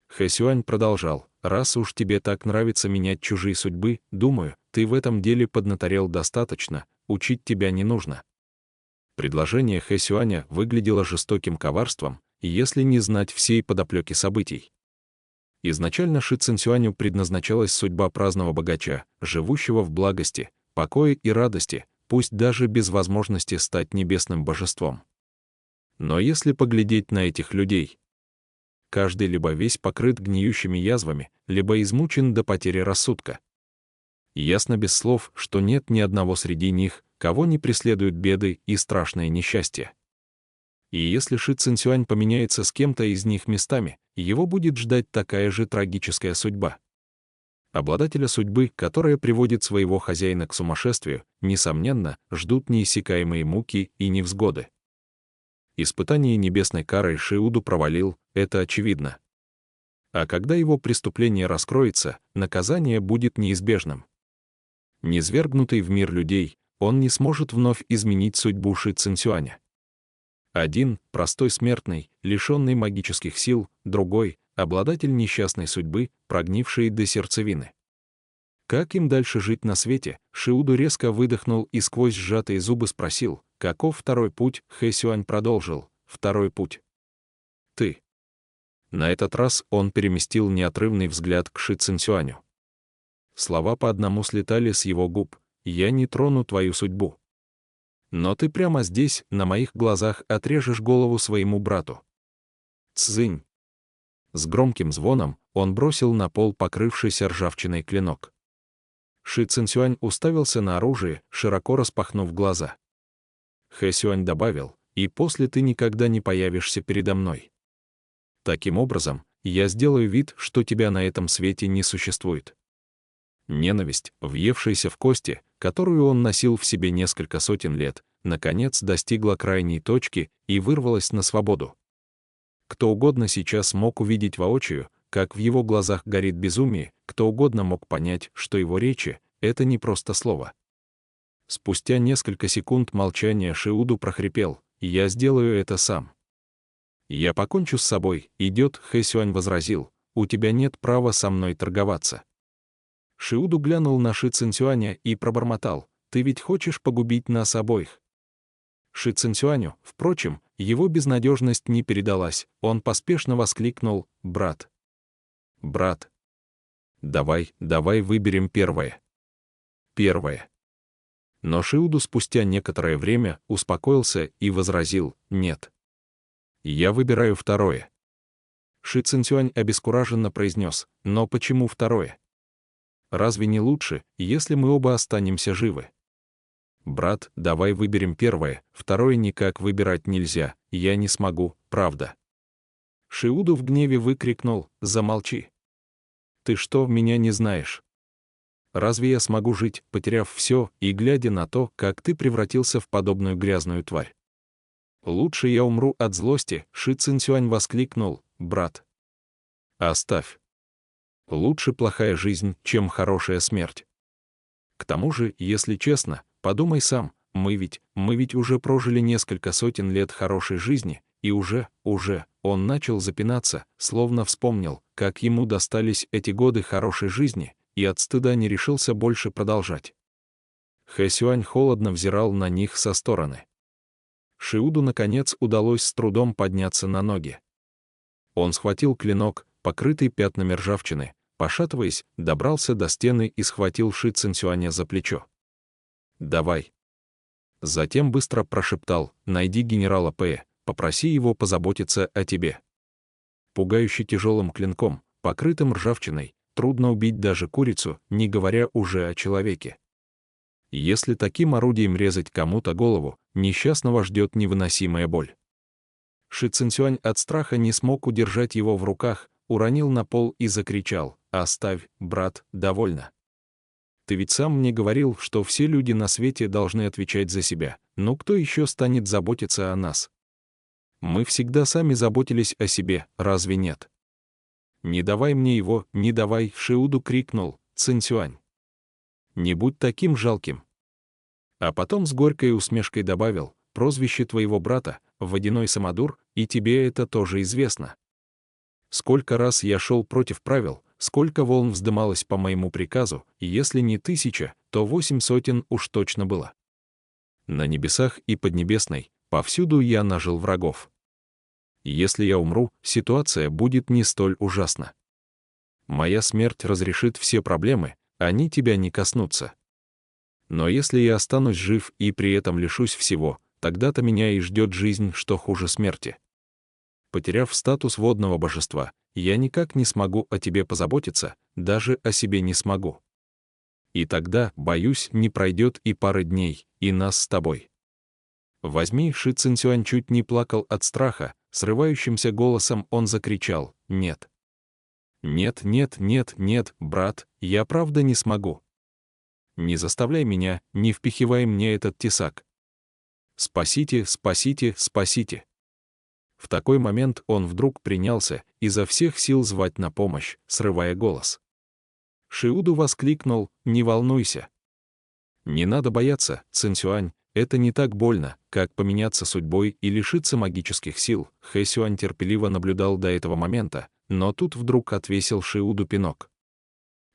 Хэ Сюань продолжал, раз уж тебе так нравится менять чужие судьбы, думаю, ты в этом деле поднаторел достаточно, учить тебя не нужно. Предложение Хэ Сюаня выглядело жестоким коварством, если не знать всей подоплеки событий. Изначально Ши Цинцюаню предназначалась судьба праздного богача, живущего в благости, покое и радости, пусть даже без возможности стать небесным божеством. Но если поглядеть на этих людей, каждый либо весь покрыт гниющими язвами, либо измучен до потери рассудка. Ясно без слов, что нет ни одного среди них, кого не преследуют беды и страшные несчастья. И если Ши Цинцюань поменяется с кем-то из них местами, его будет ждать такая же трагическая судьба. Обладателя судьбы, которая приводит своего хозяина к сумасшествию, несомненно, ждут неиссякаемые муки и невзгоды. Испытание небесной карой Шиуду провалил, это очевидно. А когда его преступление раскроется, наказание будет неизбежным. Низвергнутый в мир людей, он не сможет вновь изменить судьбу Ши Цинцюаня. Один — простой смертный, лишенный магических сил, другой — обладатель несчастной судьбы, прогнивший до сердцевины. Как им дальше жить на свете? Шиуду резко выдохнул и сквозь сжатые зубы спросил, каков второй путь? Хэ Сюань продолжил, второй путь. Ты. На этот раз он переместил неотрывный взгляд к Ши Цинцюаню. Слова по одному слетали с его губ, «Я не трону твою судьбу. Но ты прямо здесь, на моих глазах, отрежешь голову своему брату». Цзынь. С громким звоном он бросил на пол покрывшийся ржавчиной клинок. Ши Цинцюань уставился на оружие, широко распахнув глаза. Хэ Сюань добавил, «И после ты никогда не появишься передо мной. Таким образом, я сделаю вид, что тебя на этом свете не существует». Ненависть, въевшаяся в кости, которую он носил в себе несколько сотен лет, наконец достигла крайней точки и вырвалась на свободу. Кто угодно сейчас мог увидеть воочию, как в его глазах горит безумие, кто угодно мог понять, что его речи — это не просто слово. Спустя несколько секунд молчания Шиуду прохрипел, «Я сделаю это сам». «Я покончу с собой», — идет, Хэ Сюань возразил, «У тебя нет права со мной торговаться». Шиуду глянул на Ши Цинцюаня и пробормотал, «Ты ведь хочешь погубить нас обоих?» Ши Цинцюаню, впрочем, его безнадежность не передалась, он поспешно воскликнул, «Брат! Брат! Давай выберем первое. Первое. Но Шиуду спустя некоторое время успокоился и возразил: «Нет. Я выбираю второе». Ши Цинцюань обескураженно произнес: «Но почему второе? Разве не лучше, если мы оба останемся живы?» «Брат, давай выберем первое, второе никак выбирать нельзя, я не смогу, правда». Шиуду в гневе выкрикнул: «Замолчи! Ты что, меня не знаешь? Разве я смогу жить, потеряв все и глядя на то, как ты превратился в подобную грязную тварь? Лучше я умру от злости», — Ши Цинцюань воскликнул: «Брат, оставь. Лучше плохая жизнь, чем хорошая смерть. К тому же, если честно, подумай сам, мы ведь уже прожили несколько сотен лет хорошей жизни, и уже, он начал запинаться, словно вспомнил, как ему достались эти годы хорошей жизни, и от стыда не решился больше продолжать. Хэсюань холодно взирал на них со стороны. Шиуду, наконец, удалось с трудом подняться на ноги. Он схватил клинок, покрытый пятнами ржавчины, пошатываясь, добрался до стены и схватил Ши Цинцюаня за плечо. «Давай». Затем быстро прошептал: «Найди генерала Пэ, попроси его позаботиться о тебе». Пугающе тяжелым клинком, покрытым ржавчиной, трудно убить даже курицу, не говоря уже о человеке. Если таким орудием резать кому-то голову, несчастного ждет невыносимая боль. Ши Цинцюань от страха не смог удержать его в руках, уронил на пол и закричал: «Оставь, брат, довольно. Ты ведь сам мне говорил, что все люди на свете должны отвечать за себя, но кто еще станет заботиться о нас? Мы всегда сами заботились о себе, разве нет? Не давай мне его, не давай!» — Шиуду крикнул: «Цинцюань, не будь таким жалким». А потом с горькой усмешкой добавил: «Прозвище твоего брата — Водяной Самодур, и тебе это тоже известно. Сколько раз я шел против правил, сколько волн вздымалось по моему приказу, и если не 1000, то 800 уж точно было. На небесах и поднебесной, повсюду я нажил врагов. Если я умру, ситуация будет не столь ужасна. Моя смерть разрешит все проблемы, они тебя не коснутся. Но если я останусь жив и при этом лишусь всего, тогда-то меня и ждет жизнь, что хуже смерти. Потеряв статус водного божества, я никак не смогу о тебе позаботиться, даже о себе не смогу. И тогда, боюсь, не пройдет и пары дней, и нас с тобой. Возьми». Ши Цинцюань чуть не плакал от страха, срывающимся голосом он закричал: «Нет. Нет, нет, нет, нет, брат, я правда не смогу. Не заставляй меня, не впихивай мне этот тесак. Спасите, спасите, спасите». В такой момент он вдруг принялся изо всех сил звать на помощь, срывая голос. Шиуду воскликнул: «Не волнуйся. Не надо бояться, Цинцюань, это не так больно, как поменяться судьбой и лишиться магических сил». Хэсюань терпеливо наблюдал до этого момента, но тут вдруг отвесил Шиуду пинок.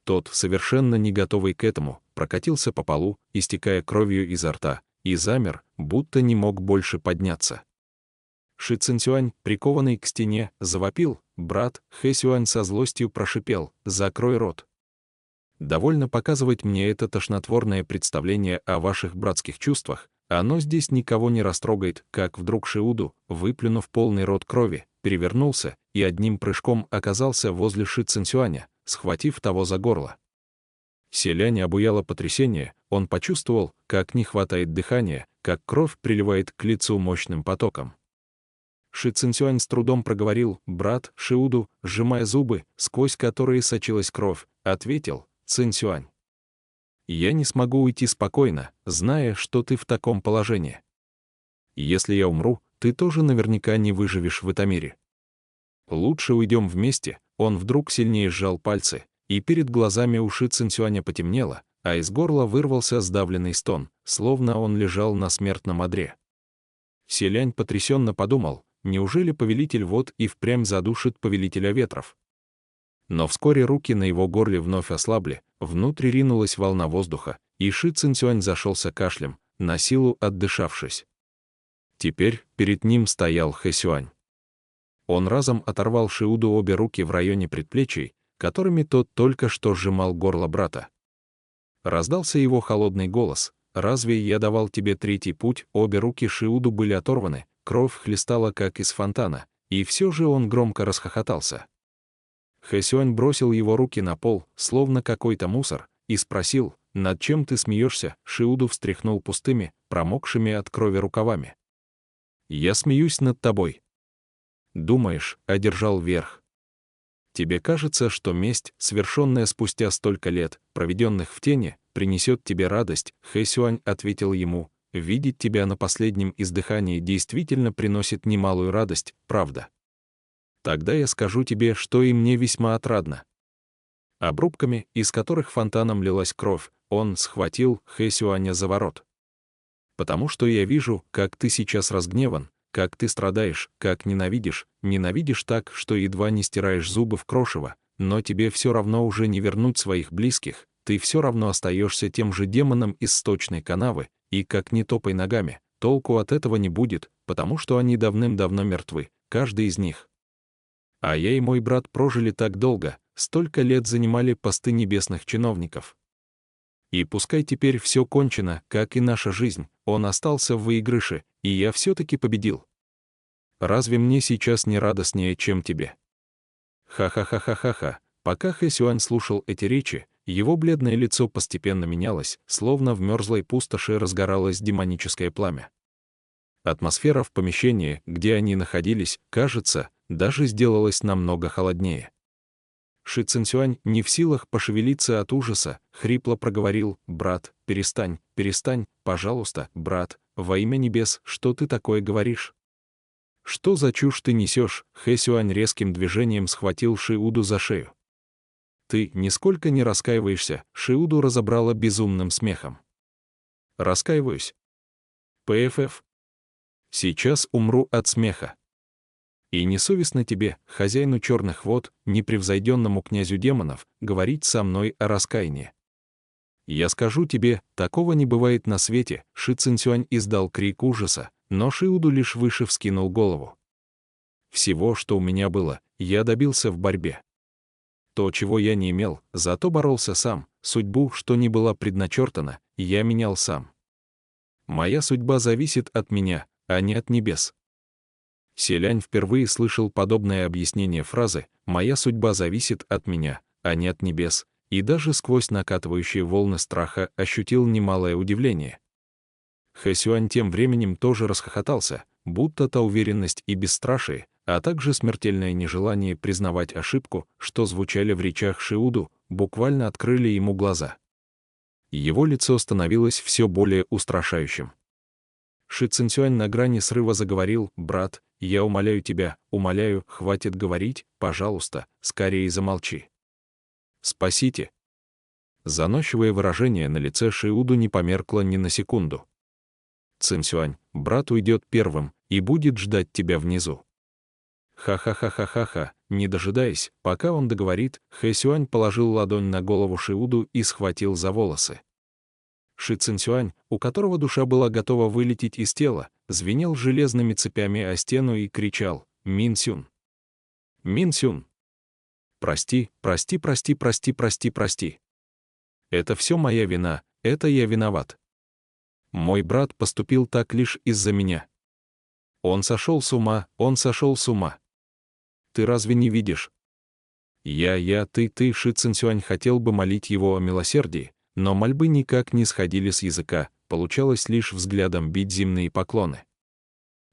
Тот, совершенно не готовый к этому, прокатился по полу, истекая кровью изо рта, и замер, будто не мог больше подняться. Ши Цинцюань, прикованный к стене, завопил: «Брат!» Хэсюань со злостью прошипел: «Закрой рот. Довольно показывать мне это тошнотворное представление о ваших братских чувствах, оно здесь никого не растрогает». Как вдруг Шиуду, выплюнув полный рот крови, перевернулся и одним прыжком оказался возле Ши Цинцюаня, схватив того за горло. Селяня обуяло потрясение, он почувствовал, как не хватает дыхания, как кровь приливает к лицу мощным потоком. Ши Цинцюань с трудом проговорил: «Брат!» Шиуду, сжимая зубы, сквозь которые сочилась кровь, ответил: «Цинцюань, я не смогу уйти спокойно, зная, что ты в таком положении. Если я умру, ты тоже наверняка не выживешь в этом мире. Лучше уйдем вместе». Он вдруг сильнее сжал пальцы, и перед глазами у Ши Цинцюаня потемнело, а из горла вырвался сдавленный стон, словно он лежал на смертном одре. Селянь потрясенно подумал: неужели повелитель вод и впрямь задушит повелителя ветров? Но вскоре руки на его горле вновь ослабли, внутрь ринулась волна воздуха, и Ши Цинцюань зашелся кашлем, на силу отдышавшись. Теперь перед ним стоял Хэсюань. Он разом оторвал Шиуду обе руки в районе предплечий, которыми тот только что сжимал горло брата. Раздался его холодный голос. «Разве я давал тебе третий путь?» Обе руки Шиуду были оторваны, кровь хлестала, как из фонтана, и все же он громко расхохотался. Хэсюань бросил его руки на пол, словно какой-то мусор, и спросил: «Над чем ты смеешься?» Шиуду встряхнул пустыми, промокшими от крови рукавами. «Я смеюсь над тобой». «Думаешь, одержал верх? Тебе кажется, что месть, совершенная спустя столько лет, проведенных в тени, принесет тебе радость?» Хэсюань ответил ему: «Видеть тебя на последнем издыхании действительно приносит немалую радость, правда? Тогда я скажу тебе, что и мне весьма отрадно». Обрубками, из которых фонтаном лилась кровь, он схватил Хэсюаня за ворот. «Потому что я вижу, как ты сейчас разгневан, как ты страдаешь, как ненавидишь так, что едва не стираешь зубы в крошево, но тебе все равно уже не вернуть своих близких, ты все равно остаешься тем же демоном из сточной канавы, и как ни топай ногами, толку от этого не будет, потому что они давным-давно мертвы, каждый из них. А я и мой брат прожили так долго, столько лет занимали посты небесных чиновников. И пускай теперь все кончено, как и наша жизнь, он остался в выигрыше, и я все-таки победил. Разве мне сейчас не радостнее, чем тебе?» Ха-ха-ха-ха-ха-ха. Пока Хэсюань слушал эти речи, его бледное лицо постепенно менялось, словно в мерзлой пустоши разгоралось демоническое пламя. Атмосфера в помещении, где они находились, кажется, даже сделалась намного холоднее. Ши Цинсюань, не в силах пошевелиться от ужаса, хрипло проговорил: «Брат, перестань, перестань, пожалуйста, брат, во имя небес, что ты такое говоришь? Что за чушь ты несешь?» Хэсюань резким движением схватил Шиуду за шею. «Ты нисколько не раскаиваешься?» Шиуду разобрала безумным смехом. «Раскаиваюсь? ПФФ? Сейчас умру от смеха. И несовестно тебе, хозяину черных вод, непревзойденному князю демонов, говорить со мной о раскаянии. Я скажу тебе, такого не бывает на свете». Ши Цинсюань издал крик ужаса, но Шиуду лишь выше вскинул голову. «Всего, что у меня было, я добился в борьбе. То, чего я не имел, зато боролся сам, судьбу, что не была предначертана, я менял сам. Моя судьба зависит от меня, а не от небес». Селянь впервые слышал подобное объяснение фразы «моя судьба зависит от меня, а не от небес», и даже сквозь накатывающие волны страха ощутил немалое удивление. Хэсюань тем временем тоже расхохотался, будто та уверенность и бесстрашие, а также смертельное нежелание признавать ошибку, что звучали в речах Шиуду, буквально открыли ему глаза. Его лицо становилось все более устрашающим. Ши Цинсюань на грани срыва заговорил: «Брат, я умоляю тебя, умоляю, хватит говорить, пожалуйста, скорее замолчи. Спасите». Заносчивое выражение на лице Шиуду не померкло ни на секунду. «Цинсюань, брат уйдет первым и будет ждать тебя внизу». Ха-ха-ха-ха-ха-ха. Не дожидаясь, пока он договорит, Хэсюань положил ладонь на голову Шиуду и схватил за волосы. Ши Цинсюань, у которого душа была готова вылететь из тела, звенел железными цепями о стену и кричал: «Минсюн! Минсюн! Прости, прости, прости, прости, прости, прости! Это все моя вина, это я виноват. Мой брат поступил так лишь из-за меня. Он сошел с ума, он сошел с ума. Ты разве не видишь? Ты». Ши Цинсюань хотел бы молить его о милосердии, но мольбы никак не сходили с языка, получалось лишь взглядом бить земные поклоны.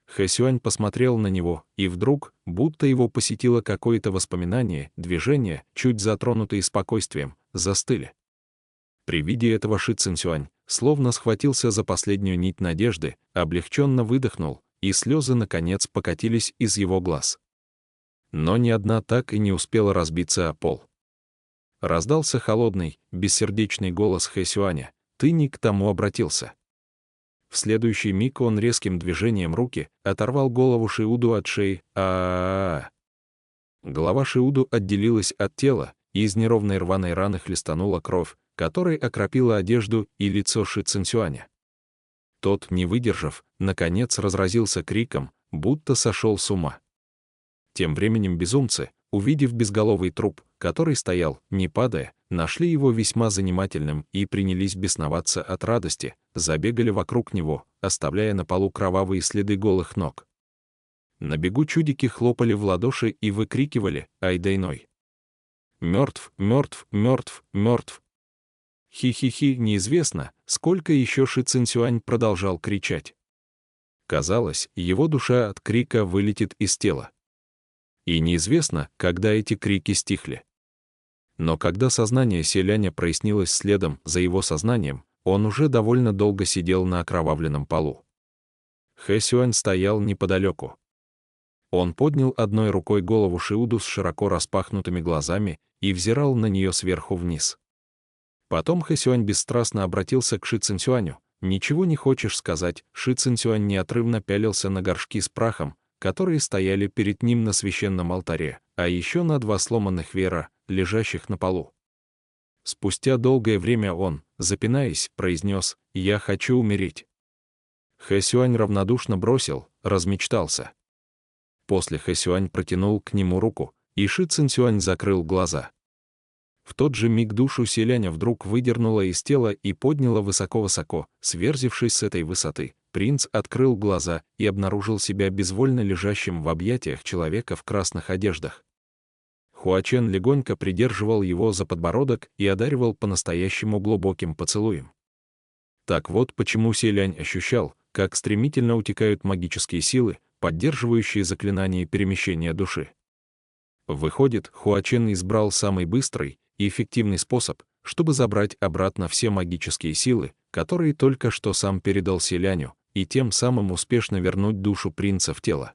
Хэсюань посмотрел на него, и вдруг, будто его посетило какое-то воспоминание, движения, чуть затронутые спокойствием, застыли. При виде этого Ши Цинсюань словно схватился за последнюю нить надежды, облегченно выдохнул, и слезы, наконец, покатились из его глаз. Но ни одна так и не успела разбиться о пол. Раздался холодный, бессердечный голос Хэсюаня: «Ты не к тому обратился». В следующий миг он резким движением руки оторвал голову Шиуду от шеи. Голова Шиуду отделилась от тела, и из неровной рваной раны хлестанула кровь, которой окропила одежду и лицо Ши Цинсюаня. Тот, не выдержав, наконец разразился криком, будто сошел с ума. Тем временем безумцы, увидев безголовый труп, который стоял, не падая, нашли его весьма занимательным и принялись бесноваться от радости, забегали вокруг него, оставляя на полу кровавые следы голых ног. На бегу чудики хлопали в ладоши и выкрикивали «Айдайной!» «Мертв, мертв, мертв, мертв!» Хи-хи-хи, неизвестно, сколько еще Ши Цинцюань продолжал кричать. Казалось, его душа от крика вылетит из тела. И неизвестно, когда эти крики стихли. Но когда сознание селяня прояснилось следом за его сознанием, он уже довольно долго сидел на окровавленном полу. Хэ Сюань стоял неподалеку. Он поднял одной рукой голову Шиуду с широко распахнутыми глазами и взирал на нее сверху вниз. Потом Хэ Сюань бесстрастно обратился к Ши Цинцюаню. «Ничего не хочешь сказать?» Ши Цинцюань неотрывно пялился на горшки с прахом, которые стояли перед ним на священном алтаре, а еще на 2 сломанных веера, лежащих на полу. Спустя долгое время он, запинаясь, произнес: «Я хочу умереть». Хэ Сюань равнодушно бросил: «Размечтался». После Хэ Сюань протянул к нему руку, и Ши Цинцюань закрыл глаза. В тот же миг душу селяня вдруг выдернуло из тела и подняло высоко-высоко. Сверзившись с этой высоты, принц открыл глаза и обнаружил себя безвольно лежащим в объятиях человека в красных одеждах. Хуачен легонько придерживал его за подбородок и одаривал по-настоящему глубоким поцелуем. Так вот почему селянь ощущал, как стремительно утекают магические силы, поддерживающие заклинание перемещения души. Выходит, Хуачен избрал самый быстрый и эффективный способ, чтобы забрать обратно все магические силы, которые только что сам передал селяню, и тем самым успешно вернуть душу принца в тело.